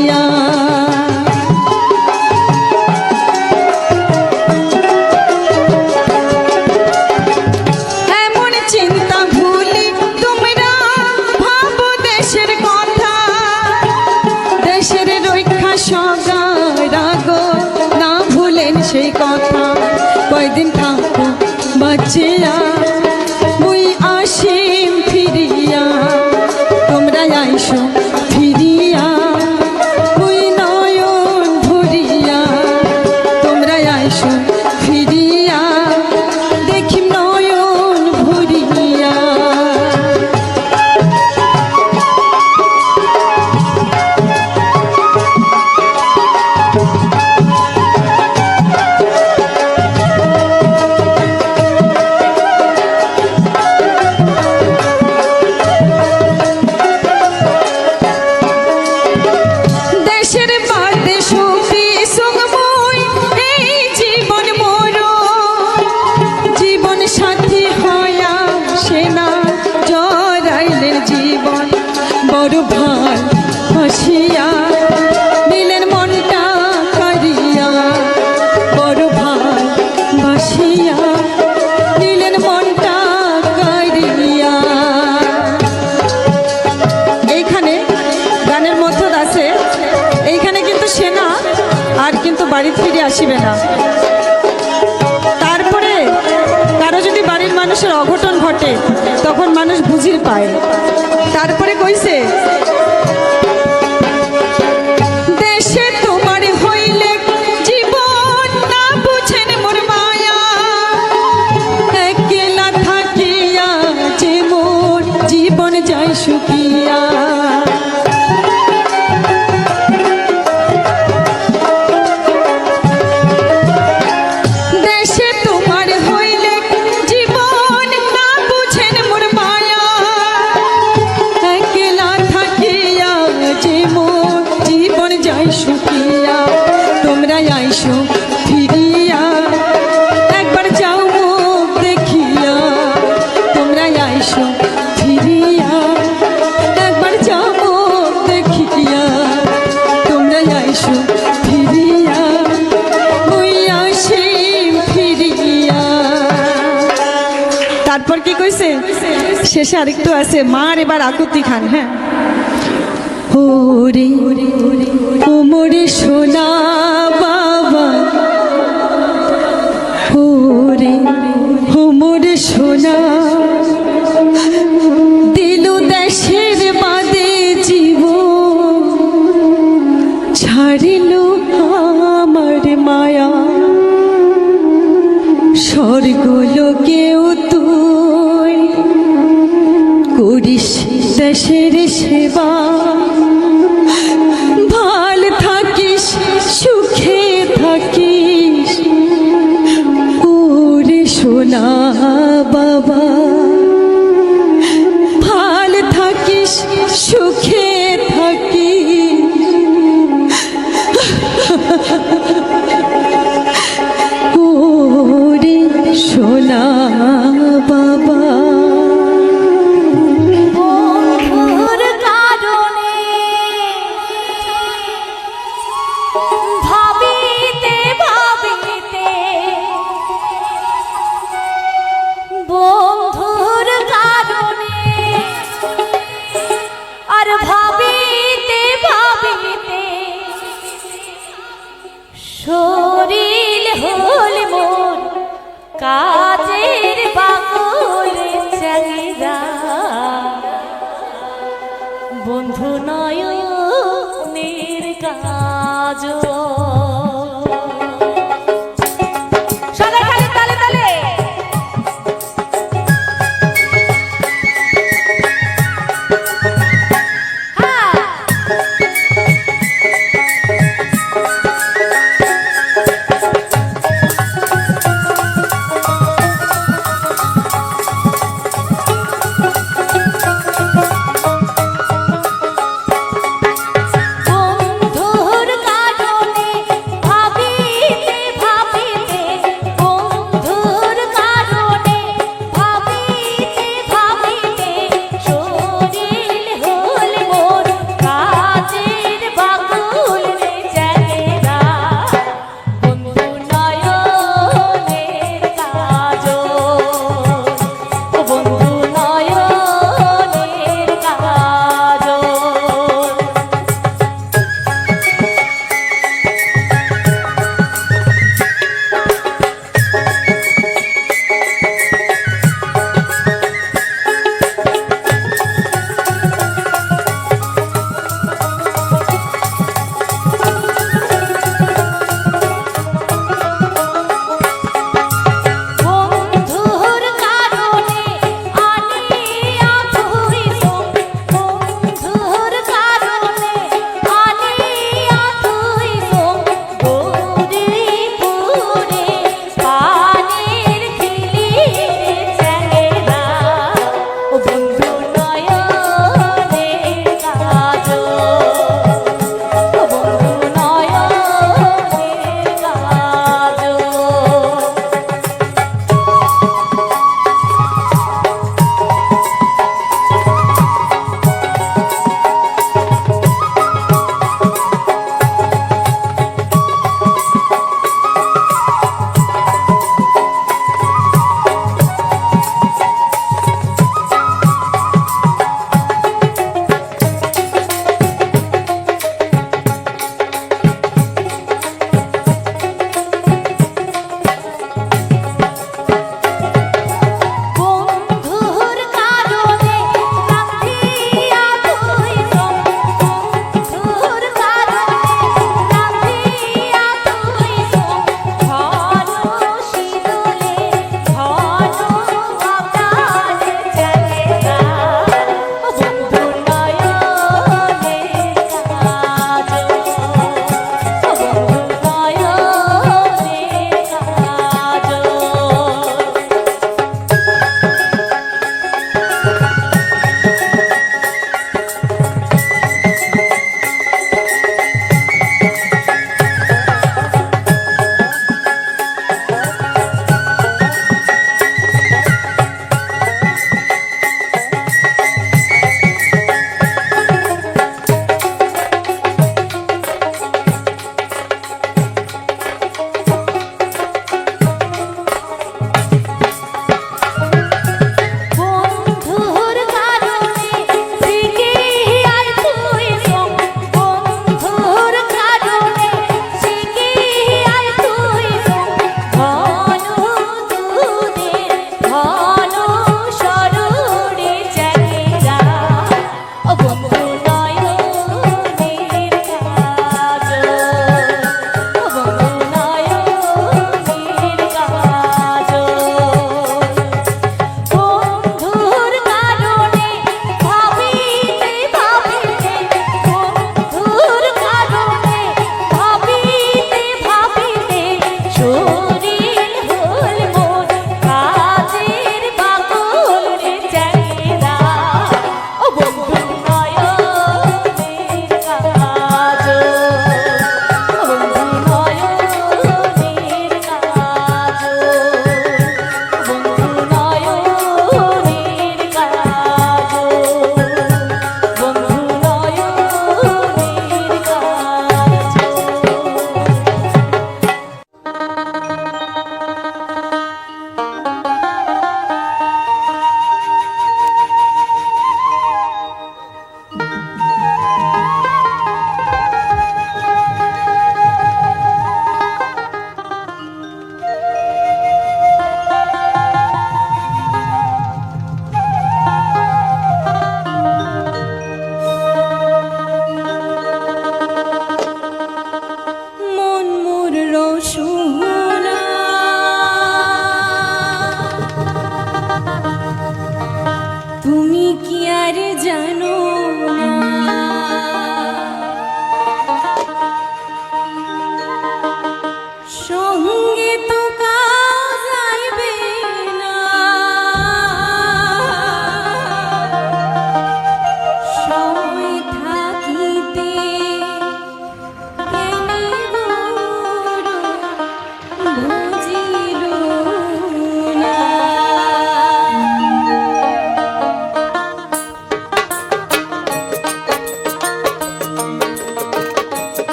ফিরিয়া। এমন চিন্তা ভুলি তোমরা ভাবো দেশের কথা, দেশের রক্ষা সগারাগো না ভুলেন সেই কথা। কয়দিন থাকো বাঁচিয়া মুই আসিম ফিরিয়া, তোমরা আইসো ফিরিয়া মুই নয়ন ভরিয়া, তোমরা আইসো ফিরিয়া দেখিম নয়ন ভরিয়া। বড় ভাই হাসিয়া নিলেন মনটা কারিয়া, বড় ভাই বাসিয়া নিলেন মনটা কারিয়া। এইখানে গানের মধ্যে আছে, এইখানে কিন্তু সেনা আর কিন্তু বাড়ি ফিরে আসিবে না। তারপরে কারো যদি বাড়ির মানুষের অঘটন ঘটে তখন মানুষ বুঝির পায়। তারপরে কইছে দেশে তোমার হইলে জীবন না বুঝেন মোর মায়া, একলা থাকিয়া যে মোর জীবন যায় শুকিয়া। তোমরা আইসো ফিরিয়া একবার যাও মুখ দেখিয়া, তোমরা আইসো ফিরিয়া একবার যাও মুখ দেখিয়া, তোমরা আইসো ফিরিয়া মুই আসিম ফিরিয়া। তারপর কি কইছে শেষে আরেকটু আছে, মার এবার আকুতি খান। হ্যাঁ, ওরে ওমরে সোনা বাবা, ওরে ওমরে সোনা দিল দেশের বাদে জীব, ছাড়িল আমার মায়া স্বর্গ লোকেও তুই করিস দেশের সেবা, ভাল থাকিস সুখে থাকিস ওরে সোনা বাবা, ভাল থাকিস সুখে থাকিস ওরে সোনা বাবা। শরীর হল মোর কাজের বাকলে চাহিদা, বন্ধু নয়নের কাজ। বন্ধুর কারণে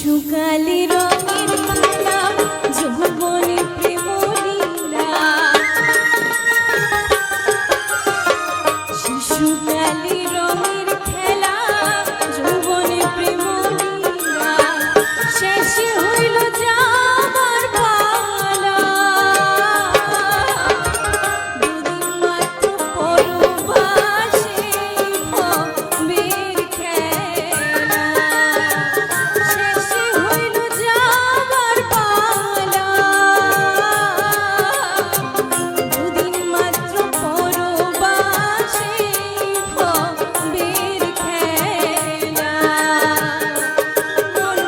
শিশুকালে রঙের খেলা যৌবনে প্রেম লীলা শিশুকালে রঙের খেলা যৌবনে প্রেম লীলা শেষে হইল যাবার পালা দুদিন মাত্র পরবাসে বের খেলা শেষে হইল যাবার পালা দুদিন মাত্র পরবাসে বের খেলা মন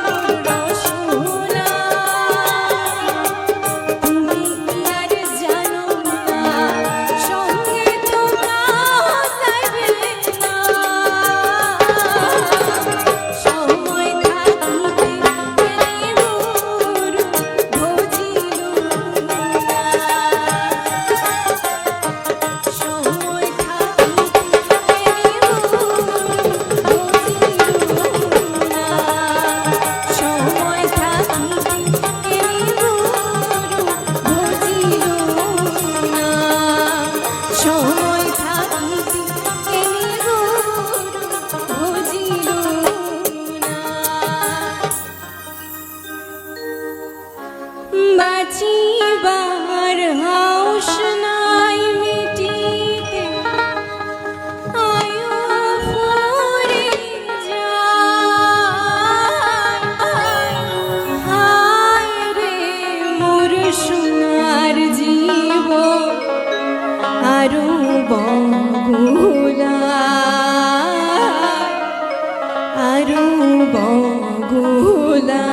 রসুলা তুমি কি আর জানো না সঙ্গে তোমরা যাইবে না সময় থাকিতে গেলে দূর ভজিল না সময় থাকিতে গেলে দূর ভজিল না সময় থাকিতে গেলে দূর ভজিল না সময় থাকিতে গেলে দূর ভজিল না বাঁচিবার হাউস নাই মিটিতে আয়ু ফুরে যায় হায় রে মোর সোনার জীব আরো বগুলা আরো বগুলা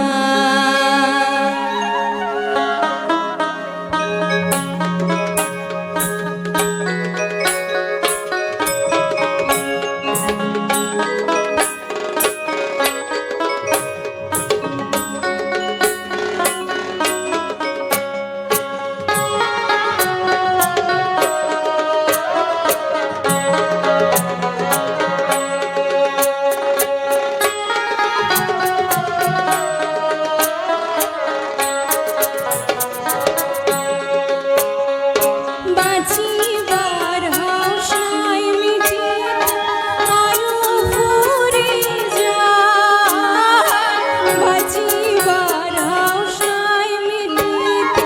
বাঁচিবার হাউস নাই মিটিতে আয়ু ফুরে যায় বাঁচিবার হাউস নাই মিটিতে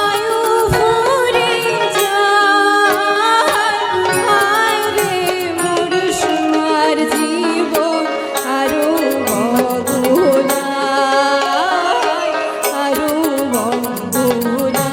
আয়ু ফুরে যায় হায় রে মোর সোনার জীবন আরো বগুলা আরো বগুলা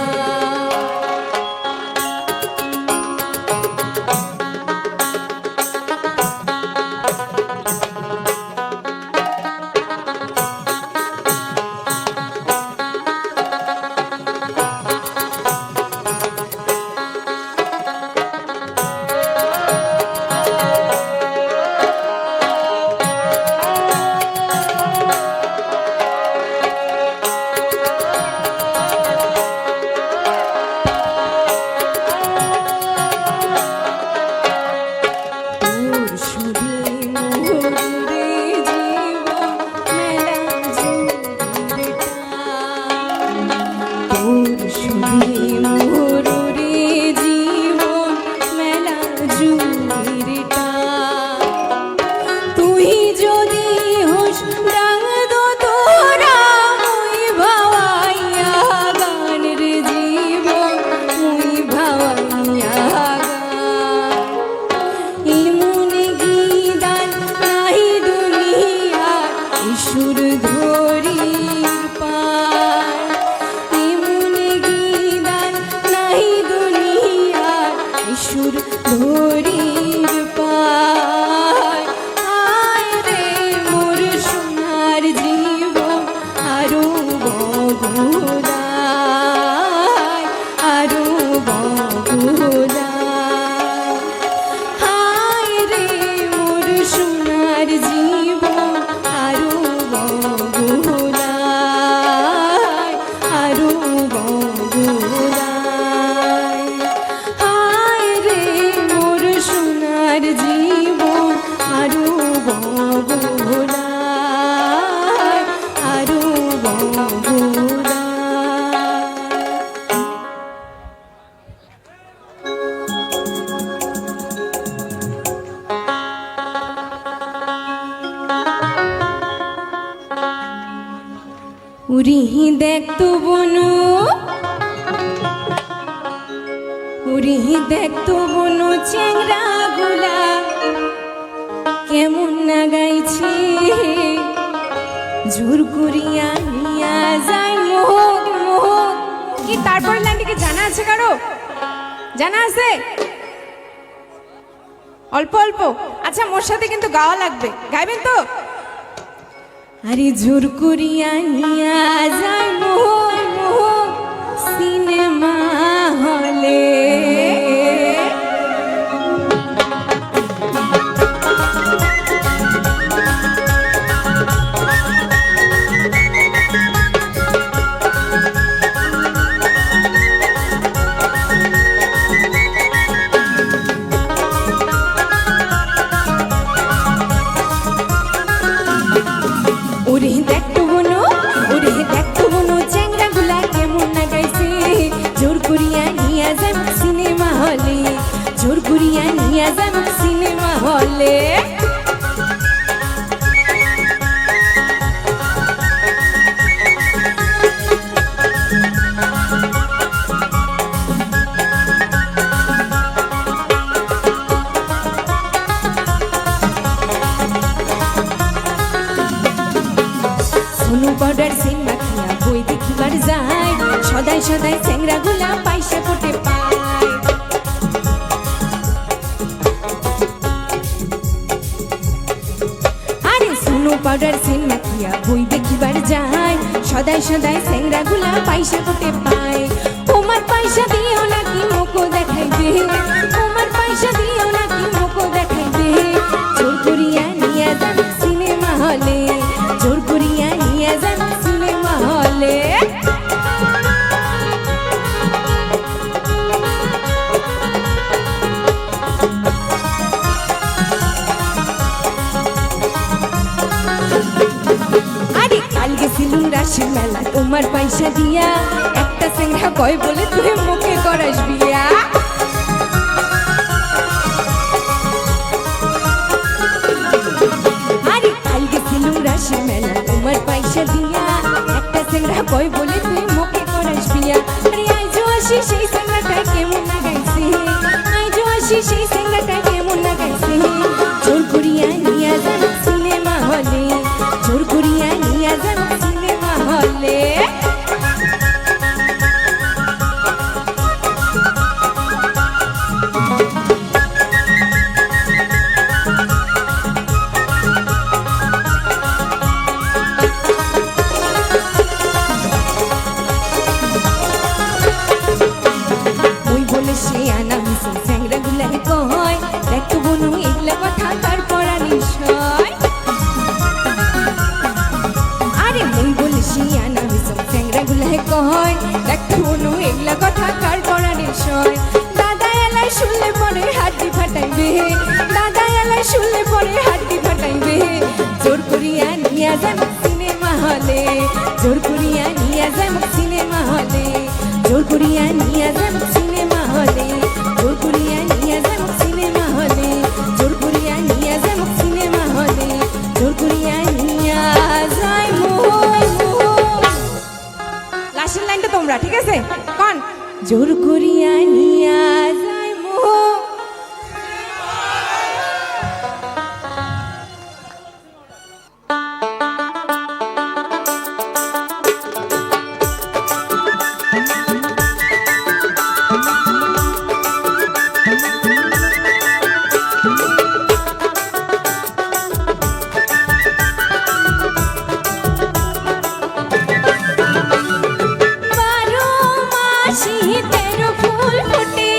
তোর সুধে মোহরে জীবন মেলা জুড়ে তোর সুধে মোহরে জীবন মেলা জুড়ে তুই যদি হোস ডাং দো তোরা মুই ভাওয়াইয়া গানের জীবন মুই ভাওয়াইয়া গান ইমনে গীদান নাহি দুনিয়ার সুর ধরির পায় ইমনে গীদান গোরা। উরি দেখ তো বনু, উরি দেখ তো বনু চেংরা গুলা কেমন না গাইছে, জোর করিয়া নিয়া যায় মোহক মোহক। কি তারপরে লাইনটিকে জানা আছে কারো? জানা আছে? অল্প অল্প? আচ্ছা মোর সাথে কিন্তু গাওয়া লাগবে, গাইবেন তো? আরে জোর করিয়া নিয়া যায় মোহক মোহক সিনেমা হলে। ওরে দেখতো বনো, ওরে দেখতো বনো চ্যাংরা গুলা কেমন না গাইছে, জোর করিয়া নিয়া যায় সিনেমা হলে, জোর করিয়া নিয়া যায় সিনেমা হলে। সোনু পাউডার সিন মাখিয়া বই দেখিবার যায়, সদাই সদাই চ্যাংরা গুলা পয়সা কোটে পায়। আরে সোনু পাউডার সিন মাখিয়া বই দেখিবার যায়, সদাই সদাই চ্যাংরা গুলা পয়সা কোটে পায়। তোমার পয়সা দিও নাকি মুখো দেখাইবে, তোমার পয়সা দিও নাকি মুখো দেখাইবে, জোর করিয়া নিয়া যান সিনেমা হলে, জোর করিয়া নিয়া যান সিনেমা হলে। আরে কাল গেছিলুম রাশির মেলা তোমার পয়সা দিয়া, একটা সিংহা কয় বলে তুই মুখে করাস বিয়া। আরে কাল গেছিলুম রাশির মেলা তোমার পয়সা দিয়া, একটা সিংহা কয় বলে তুই মুখে করাস বিয়া। আরে আইজো আসি সেই সিংহাটা কেমন না গাইছে, আইজো আসি সেই সিংহাটা কেমন না গাইছে, জোর করিয়া নিয়া যান সিনেমা হলে, জোর করিয়া নিয়া যান সিনেমা হলে। ওই বলে সে আনা মিশে চ্যাংরা গুলাই কয়, দেখতো বনু এগুলা কথা তার পড়া নিশ্চয়। আরে ওই বলে সে আনা মিশে চ্যাংরা গুলাই কয়, দেখতো বনু এগুলা কথা তার পড়া নিশ্চয়। দাদা এলাই শুনলে পরে হাড্ডি ফাটাইবে, দাদা এলাই শুনলে পরে হাড্ডি ফাটাইবে, জোর করিয়া নিয়া যান সিনেমা হলে, জোর করিয়া নিয়া যান সিনেমা হলে, জোর করিয়া নিয়া যান সিনেমা হলে, জোর করিয়া নিয়া যান সিনেমা হলে, জোর করিয়া নিয়া যান সিনেমা হলে, জোর করিয়া নিয়া যায় মোহন মোহন। লাস্টের লাইনটা তোমরা ঠিক আছে কোন? জোর করিয়া নিয়া যায় মোহন। বারো মাসি তেরো ফুল ফোটে,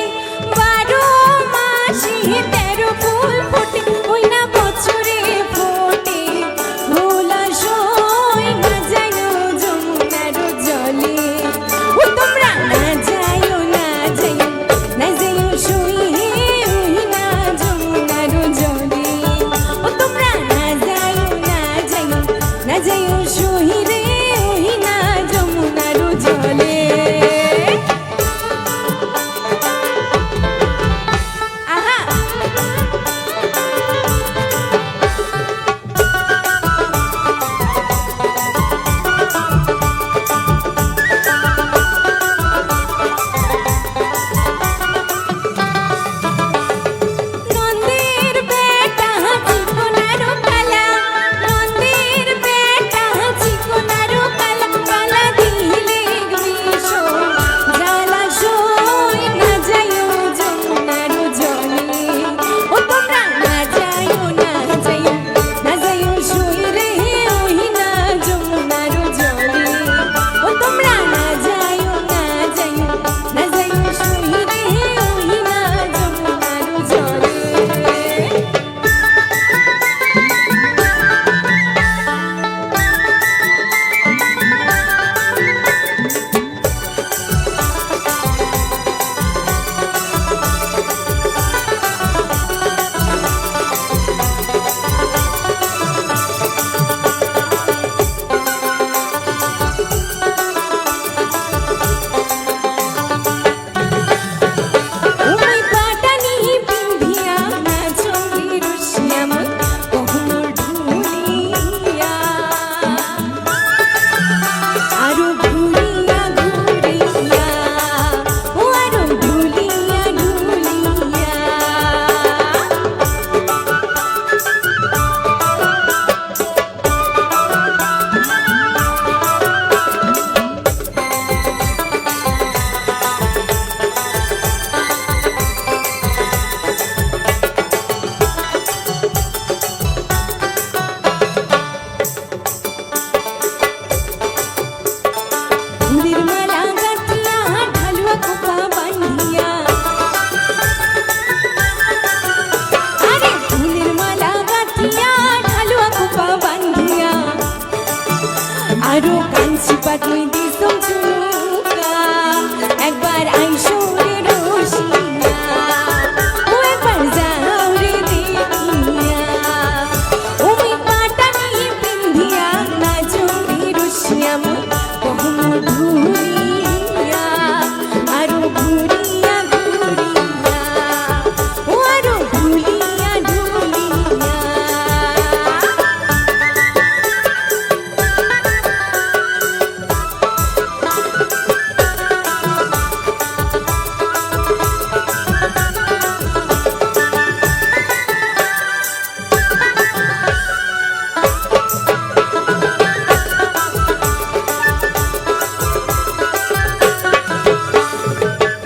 কাঞ্চি পাতনি দিসম চুমুকা একবার আইসো রে রসিয়া ও একবার যাও রে দেখিয়া ওমি পাটানি পিন্ধিয়া নাচো রে রসিয়া মই কহম ঘুরিয়া আরো ঘুরিয়া ঘুরিয়া ও আরো ঘুরিয়া ঘুরিয়া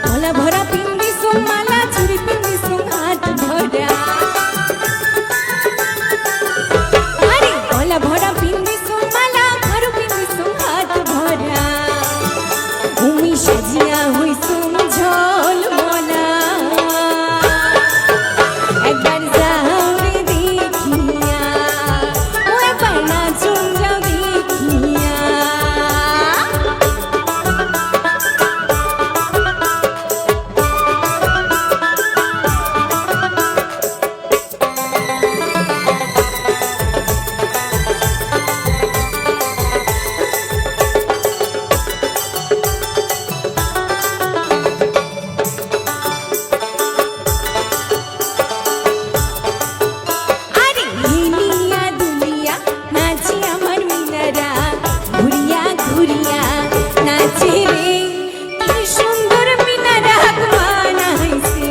মালা ভরা পিন্দিছো মালা চুড়ি পিন্দিছো হাত ভরা আরে মালা ভরা পিন্দিছো মালা ভরা পিন্দিছো হাত ভরা ভূমি সাজিয়া হইছো ঝলমলা একবার যাও রে দেখিয়া ও একবার নাচো যাও দেখিয়া আরে হিলিয়া দুলিয়া নাচি আমার মিনারা ঘুরিয়া ঘুরিয়া নাচে রে কি সুন্দর মিনারা মানাইছে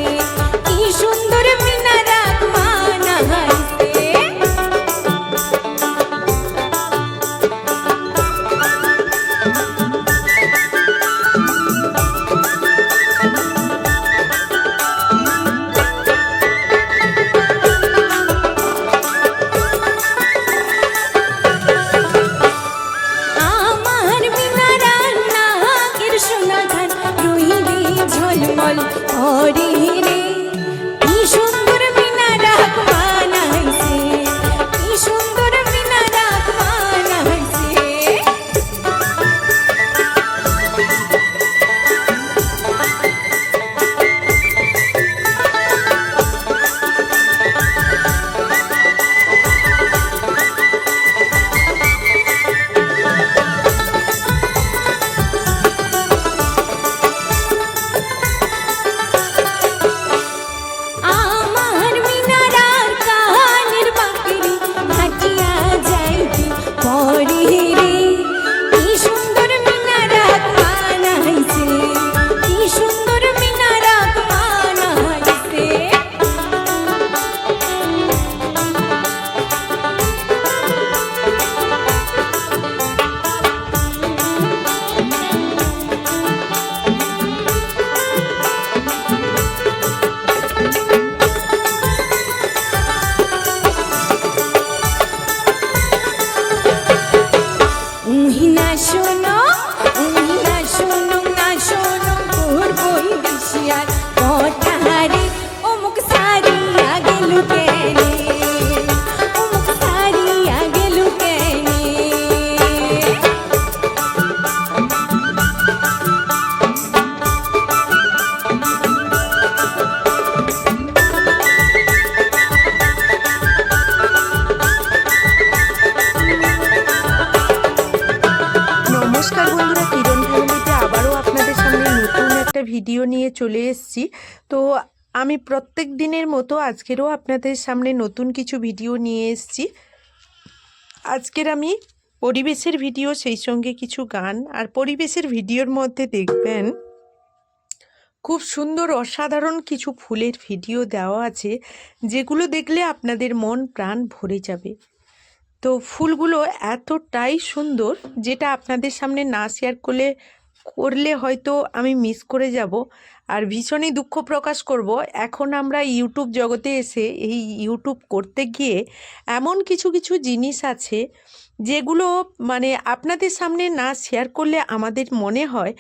কি সুন্দর মিনারা মানাইছে আমার মিনারা নাগের সোনা ধান রইলে ঝলমল করে রে কি সুন্দর মিনারা মানাইছে কি সুন্দর মিনারা মানাইছে আমার মিনারার কানের বাঁকড়ি হাটিয়া যাইতে পরে রে কি সুন্দর মিনারা মানাইছে কি সুন্দর মিনারা মানাইছে উহিনা শোনো না শোনো করবই বেশিয়ার কথারে অমুক সারিয়া গেল কেনে অমুক সারিয়া গেল কেনে নমস্কার বন্ধুরা, কিরণ ফ্যামিলিতে আবারও আপনাদের সামনে নতুন একটা ভিডিও নিয়ে চলে এসেছি। তো আমি প্রত্যেক দিনের মতো আজকেরও আপনাদের সামনে নতুন কিছু ভিডিও নিয়ে এসেছি। আজকের আমি পরিবেশের ভিডিও, সেই সঙ্গে কিছু গান। আর পরিবেশের ভিডিওর মধ্যে দেখবেন খুব সুন্দর অসাধারণ কিছু ফুলের ভিডিও দেওয়া আছে, যেগুলো দেখলে আপনাদের মন প্রাণ ভরে যাবে। তো ফুলগুলো এতটাই সুন্দর, যেটা আপনাদের সামনে না শেয়ার করলে হয়তো আমি মিস করে যাব, আর ভীষণই দুঃখ প্রকাশ করব। এখন আমরা ইউটিউব জগতে এসে এই ইউটিউব করতে গিয়ে এমন কিছু কিছু জিনিস আছে যেগুলো মানে আপনাদের সামনে না শেয়ার করলে আমাদের মনে হয়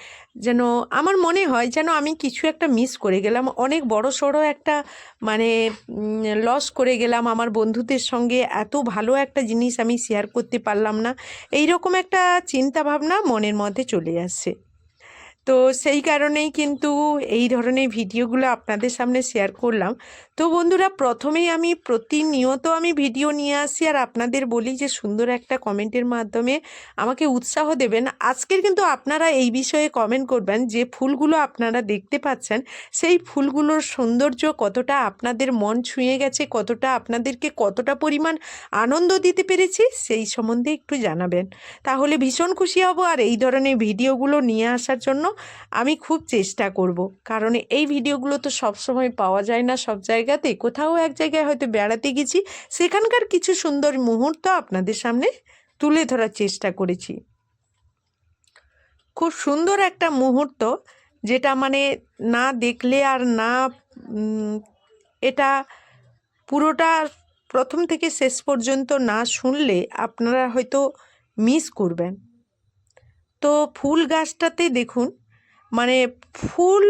যেন, আমার মনে হয় যেন আমি কিছু একটা মিস করে গেলাম, অনেক বড় সড়ো একটা মানে লস করে গেলাম, আমার বন্ধুদের সঙ্গে এত ভালো একটা জিনিস আমি শেয়ার করতে পারলাম না, এই রকম একটা চিন্তা ভাবনা মনের মধ্যে চলে আসছে। তো সেই কারণেই কিন্তু এই ধরনের ভিডিওগুলো আপনাদের সামনে শেয়ার করলাম। তো বন্ধুরা, প্রথমেই আমি প্রতিনিয়ত আমি ভিডিও নিয়ে আসি আর আপনাদের বলি যে সুন্দর একটা কমেন্টের মাধ্যমে আমাকে উৎসাহ দেবেন। আজকের কিন্তু আপনারা এই বিষয়ে কমেন্ট করবেন যে ফুলগুলো আপনারা দেখতে পাচ্ছেন সেই ফুলগুলোর সৌন্দর্য কতটা আপনাদের মন ছুঁয়ে গেছে, কতটা পরিমাণ আনন্দ দিতে পেরেছি সেই সম্বন্ধে একটু জানাবেন, তাহলে ভীষণ খুশি হব। আর এই ধরনের ভিডিওগুলো নিয়ে আসার জন্য আমি খুব চেষ্টা করব, কারণ এই ভিডিওগুলো তো সবসময় পাওয়া যায় না সব জায়গাতে। কোথাও এক জায়গায় হয়তো বেড়াতে গেছি, সেখানকার কিছু সুন্দর মুহূর্ত আপনাদের সামনে তুলে ধরার চেষ্টা করেছি। খুব সুন্দর একটা মুহূর্ত, যেটা মানে না দেখলে আর না এটা পুরোটা প্রথম থেকে শেষ পর্যন্ত না শুনলে আপনারা হয়তো মিস করবেন। তো ফুল গাছটাতে দেখুন, মানে ফুল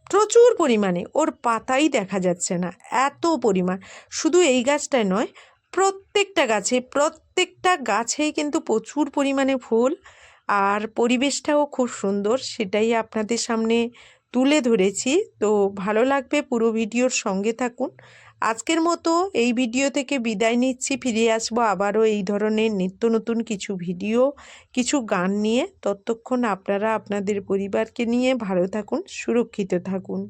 প্রচুর পরিমাণে, ওর পাতাই দেখা যাচ্ছে না, এত পরিমাণ। শুধু এই গাছটায় নয়, প্রত্যেকটা গাছেই কিন্তু প্রচুর পরিমাণে ফুল, আর পরিবেশটাও খুব সুন্দর, সেটাই আপনাদের সামনে তুলে ধরেছি। তো ভালো লাগবে, পুরো ভিডিওর সঙ্গে থাকুন। আজকের মতো এই ভিডিও থেকে বিদায় নিচ্ছি, ফিরে আসবো আবারও এই ধরনের নিত্য নতুন কিছু ভিডিও, কিছু গান নিয়ে। ততক্ষণ আপনারা আপনাদের পরিবারকে নিয়ে ভালো থাকুন, সুরক্ষিত থাকুন।